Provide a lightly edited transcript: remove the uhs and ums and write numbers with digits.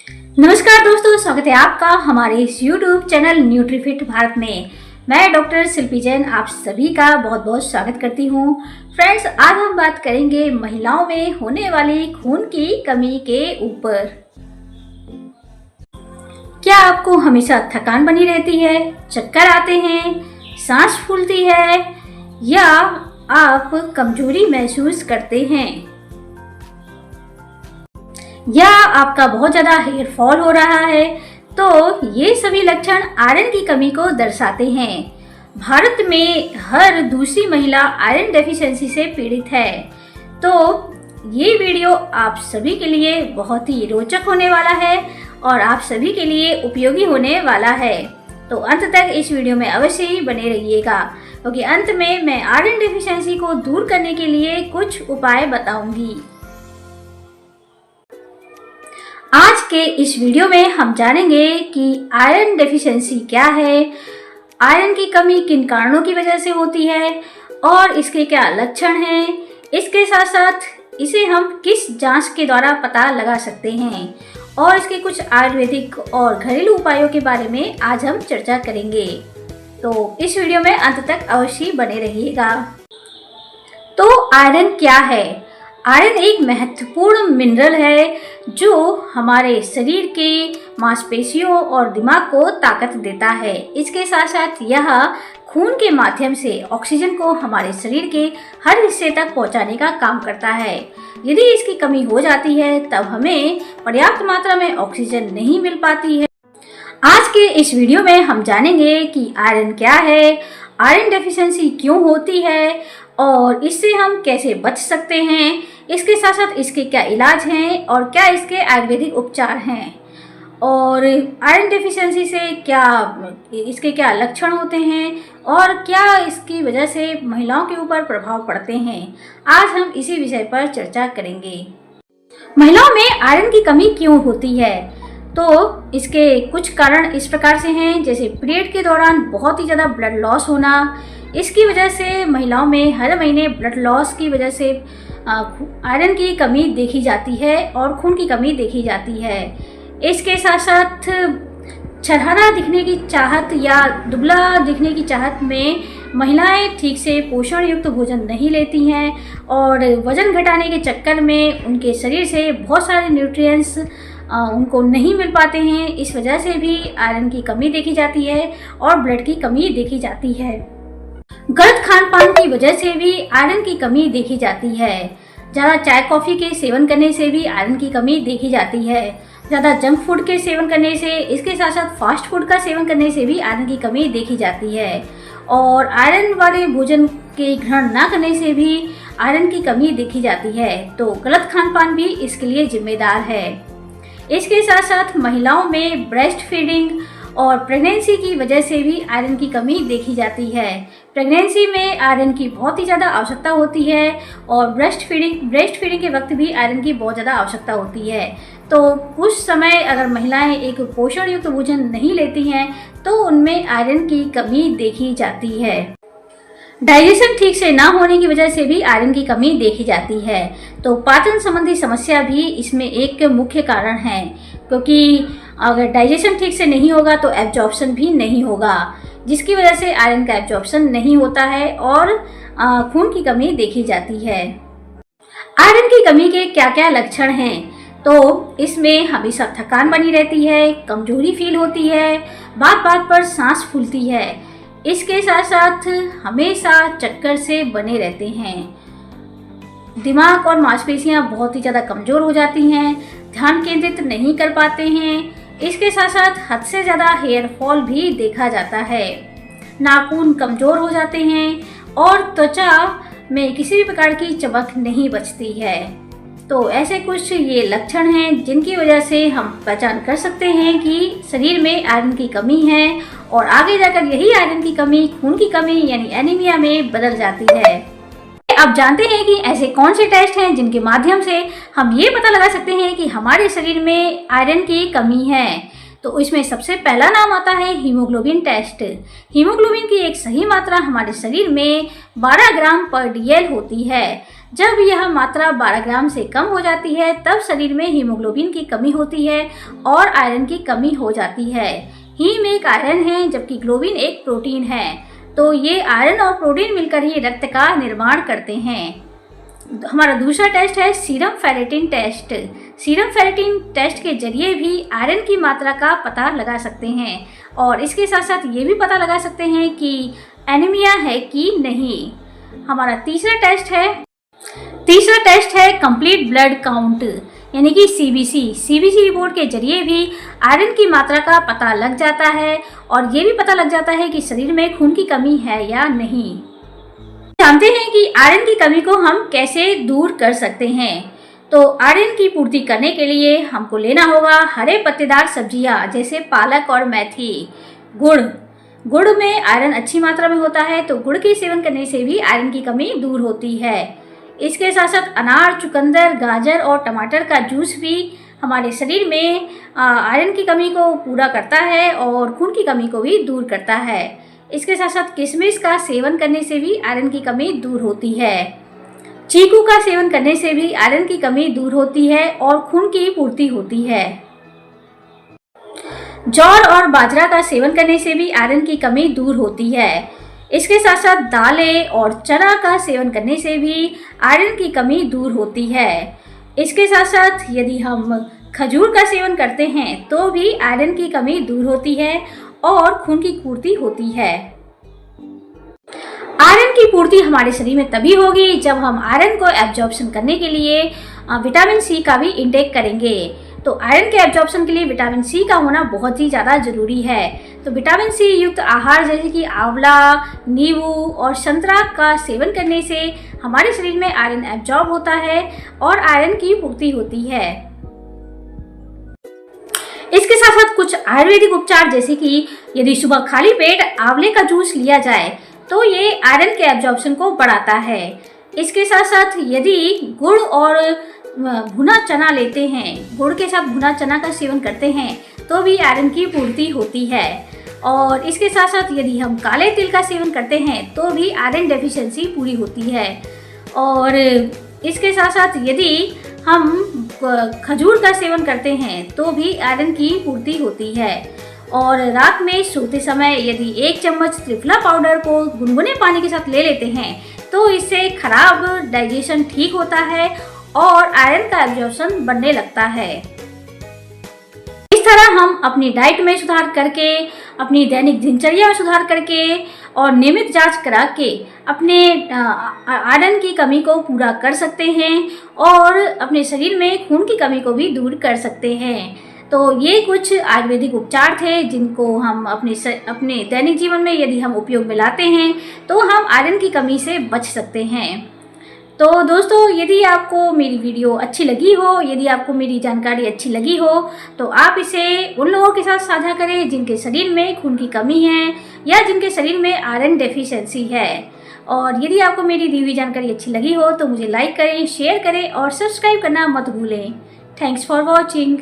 नमस्कार दोस्तों, स्वागत है आपका हमारे इस YouTube चैनल न्यूट्रीफिट भारत में। मैं डॉक्टर शिल्पी जैन आप सभी का बहुत बहुत स्वागत करती हूँ। फ्रेंड्स, आज हम बात करेंगे महिलाओं में होने वाली खून की कमी के ऊपर। क्या आपको हमेशा थकान बनी रहती है, चक्कर आते हैं, सांस फूलती है या आप कमजोरी महसूस करते हैं या आपका बहुत ज़्यादा हेयर फॉल हो रहा है, तो ये सभी लक्षण आयरन की कमी को दर्शाते हैं। भारत में हर दूसरी महिला आयरन डेफिशिएंसी से पीड़ित है। तो ये वीडियो आप सभी के लिए बहुत ही रोचक होने वाला है और आप सभी के लिए उपयोगी होने वाला है। तो अंत तक इस वीडियो में अवश्य ही बने रहिएगा, क्योंकि अंत में मैं आयरन डेफिशिएंसी को दूर करने के लिए कुछ उपाय बताऊंगी। आज के इस वीडियो में हम जानेंगे कि आयरन डेफिशिएंसी क्या है, आयरन की कमी किन कारणों की वजह से होती है और इसके क्या लक्षण हैं। इसके साथ साथ इसे हम किस जांच के द्वारा पता लगा सकते हैं और इसके कुछ आयुर्वेदिक और घरेलू उपायों के बारे में आज हम चर्चा करेंगे। तो इस वीडियो में अंत तक अवश्य बने रहिएगा। तो आयरन क्या है? आयरन एक महत्वपूर्ण मिनरल है जो हमारे शरीर के मांसपेशियों और दिमाग को ताकत देता है। इसके साथ साथ यह खून के माध्यम से ऑक्सीजन को हमारे शरीर के हर हिस्से तक पहुंचाने का काम करता है। यदि इसकी कमी हो जाती है तब हमें पर्याप्त मात्रा में ऑक्सीजन नहीं मिल पाती है। आज के इस वीडियो में हम जानेंगे कि आयरन क्या है, आयरन डेफिशिएंसी क्यों होती है और इससे हम कैसे बच सकते हैं। इसके साथ साथ इसके क्या इलाज हैं और क्या इसके आयुर्वेदिक उपचार हैं और आयरन डेफिशिएंसी से क्या इसके क्या लक्षण होते हैं और क्या इसकी वजह से महिलाओं के ऊपर प्रभाव पड़ते हैं। आज हम इसी विषय पर चर्चा करेंगे। महिलाओं में आयरन की कमी क्यों होती है? तो इसके कुछ कारण इस प्रकार से हैं, जैसे पीरियड के दौरान बहुत ही ज़्यादा ब्लड लॉस होना। इसकी वजह से महिलाओं में हर महीने ब्लड लॉस की वजह से आयरन की कमी देखी जाती है और खून की कमी देखी जाती है। इसके साथ साथ छरहरा दिखने की चाहत या दुबला दिखने की चाहत में महिलाएं ठीक से पोषण युक्त भोजन नहीं लेती हैं और वजन घटाने के चक्कर में उनके शरीर से बहुत सारे न्यूट्रिएंट्स उनको नहीं मिल पाते हैं। इस वजह से भी आयरन की कमी देखी जाती है और ब्लड की कमी देखी जाती है। गलत खान पान की वजह से भी आयरन की कमी देखी जाती है। ज़्यादा चाय कॉफ़ी के सेवन करने से भी आयरन की कमी देखी जाती है। ज़्यादा जंक फूड के सेवन करने से, इसके साथ साथ फास्ट फूड का सेवन करने से भी आयरन की कमी देखी जाती है और आयरन वाले भोजन के ग्रहण ना करने से भी आयरन की कमी देखी जाती है। तो गलत खान पान भी इसके लिए जिम्मेदार है। इसके साथ साथ महिलाओं में ब्रेस्ट फीडिंग और प्रेगनेंसी की वजह से भी आयरन की कमी देखी जाती है। प्रेगनेंसी में आयरन की बहुत ही ज़्यादा आवश्यकता होती है और ब्रेस्ट फीडिंग के वक्त भी आयरन की बहुत ज़्यादा आवश्यकता होती है। तो कुछ समय अगर महिलाएं एक पोषण युक्त भोजन नहीं लेती हैं तो उनमें आयरन की कमी देखी जाती है। डाइजेशन ठीक से ना होने की वजह से भी आयरन की कमी देखी जाती है। तो पाचन संबंधी समस्या भी इसमें एक मुख्य कारण है, क्योंकि अगर डाइजेशन ठीक से नहीं होगा तो एब्जॉर्प्शन भी नहीं होगा, जिसकी वजह से आयरन का एब्जॉर्प्शन नहीं होता है और खून की कमी देखी जाती है। आयरन की कमी के क्या क्या लक्षण हैं? तो इसमें हमेशा थकान बनी रहती है, कमजोरी फील होती है, बात बात पर सांस फूलती है। इसके साथ साथ हमेशा चक्कर से बने रहते हैं। दिमाग और मांसपेशियां बहुत ही ज़्यादा कमज़ोर हो जाती हैं, ध्यान केंद्रित नहीं कर पाते हैं। इसके साथ साथ हद से ज़्यादा हेयर फॉल भी देखा जाता है। नाखून कमज़ोर हो जाते हैं और त्वचा में किसी भी प्रकार की चमक नहीं बचती है। तो ऐसे कुछ ये लक्षण हैं जिनकी वजह से हम पहचान कर सकते हैं कि शरीर में आयरन की कमी है और आगे जाकर यही आयरन की कमी खून की कमी यानी एनीमिया में बदल जाती है। अब जानते हैं कि ऐसे कौन से टेस्ट हैं जिनके माध्यम से हम ये पता लगा सकते हैं कि हमारे शरीर में आयरन की कमी है। तो इसमें सबसे पहला नाम आता है हीमोग्लोबिन टेस्ट। हीमोग्लोबिन की एक सही मात्रा हमारे शरीर में 12 ग्राम पर DL होती है। जब यह मात्रा 12 ग्राम से कम हो जाती है तब शरीर में हीमोग्लोबिन की कमी होती है और आयरन की कमी हो जाती है। हीम एक आयरन है जबकि ग्लोबिन एक प्रोटीन है। तो ये आयरन और प्रोटीन मिलकर ही रक्त का निर्माण करते हैं। हमारा दूसरा टेस्ट है serum ferritin test. Serum ferritin test के जरिए भी आयरन की मात्रा का पता लगा सकते हैं और इसके साथ साथ ये भी पता लगा सकते हैं कि एनीमिया है कि नहीं। हमारा तीसरा टेस्ट है कंप्लीट ब्लड काउंट यानी कि सीबीसी रिपोर्ट के जरिए भी आयरन की मात्रा का पता लग जाता है और ये भी पता लग जाता है कि शरीर में खून की कमी है या नहीं। जानते हैं कि आयरन की कमी को हम कैसे दूर कर सकते हैं। तो आयरन की पूर्ति करने के लिए हमको लेना होगा हरे पत्तेदार सब्जियां जैसे पालक और मेथी। गुड़ में आयरन अच्छी मात्रा में होता है तो गुड़ के सेवन करने से भी आयरन की कमी दूर होती है। इसके साथ साथ अनार, चुकंदर, गाजर और टमाटर का जूस भी हमारे शरीर में आयरन की कमी को पूरा करता है और खून की कमी को भी दूर करता है। इसके साथ साथ किशमिश का सेवन करने से भी आयरन की कमी दूर होती है। चीकू का सेवन करने से भी आयरन की कमी दूर होती है और खून की पूर्ति होती है। जौर और बाजरा का सेवन करने से भी आयरन की कमी दूर होती है। इसके साथ साथ दालें और चना का सेवन करने से भी आयरन की कमी दूर होती है। इसके साथ साथ यदि हम खजूर का सेवन करते हैं तो भी आयरन की कमी दूर होती है और खून की पूर्ति होती है। आयरन की पूर्ति हमारे शरीर में तभी होगी जब हम आयरन को एब्जॉर्प्शन करने के लिए विटामिन सी का भी इंटेक करेंगे। तो आयरन के एब्जॉर्प्शन के लिए विटामिन सी का होना बहुत ही ज़्यादा जरूरी है। तो विटामिन सी युक्त आहार जैसे कि आंवला, नींबू और संतरा का सेवन करने से हमारे शरीर में आयरन एब्जॉर्ब होता है और आयरन की पूर्ति होती है। इसके साथ साथ कुछ आयुर्वेदिक उपचार जैसे कि यदि सुबह खाली पेट आंवले का जूस लिया जाए तो ये आयरन के एब्जॉर्प्शन को बढ़ाता है। इसके साथ साथ यदि गुड़ और भुना चना लेते हैं, गुड़ के साथ भुना चना का सेवन करते हैं तो भी आयरन की पूर्ति होती है। और इसके साथ साथ यदि हम काले तिल का सेवन करते हैं तो भी आयरन डेफिशिएंसी पूरी होती है। और इसके साथ साथ यदि हम खजूर का सेवन करते हैं तो भी आयरन की पूर्ति होती है। और रात में सोते समय यदि 1 चम्मच त्रिफला पाउडर को गुनगुने पानी के साथ ले लेते हैं तो इससे खराब डाइजेशन ठीक होता है और आयरन का एब्जॉर्प्शन बढ़ने लगता है। इस तरह हम अपनी डाइट में सुधार करके, अपनी दैनिक दिनचर्या में सुधार करके और नियमित जांच करा के अपने आयरन की कमी को पूरा कर सकते हैं और अपने शरीर में खून की कमी को भी दूर कर सकते हैं। तो ये कुछ आयुर्वेदिक उपचार थे जिनको हम अपने दैनिक जीवन में यदि हम उपयोग में लाते हैं तो हम आयरन की कमी से बच सकते हैं। तो दोस्तों, यदि आपको मेरी वीडियो अच्छी लगी हो, यदि आपको मेरी जानकारी अच्छी लगी हो तो आप इसे उन लोगों के साथ साझा करें जिनके शरीर में खून की कमी है या जिनके शरीर में आयरन डेफिशिएंसी है। और यदि आपको मेरी दी हुई जानकारी अच्छी लगी हो तो मुझे लाइक करें, शेयर करें और सब्सक्राइब करना मत भूलें। Thanks for watching.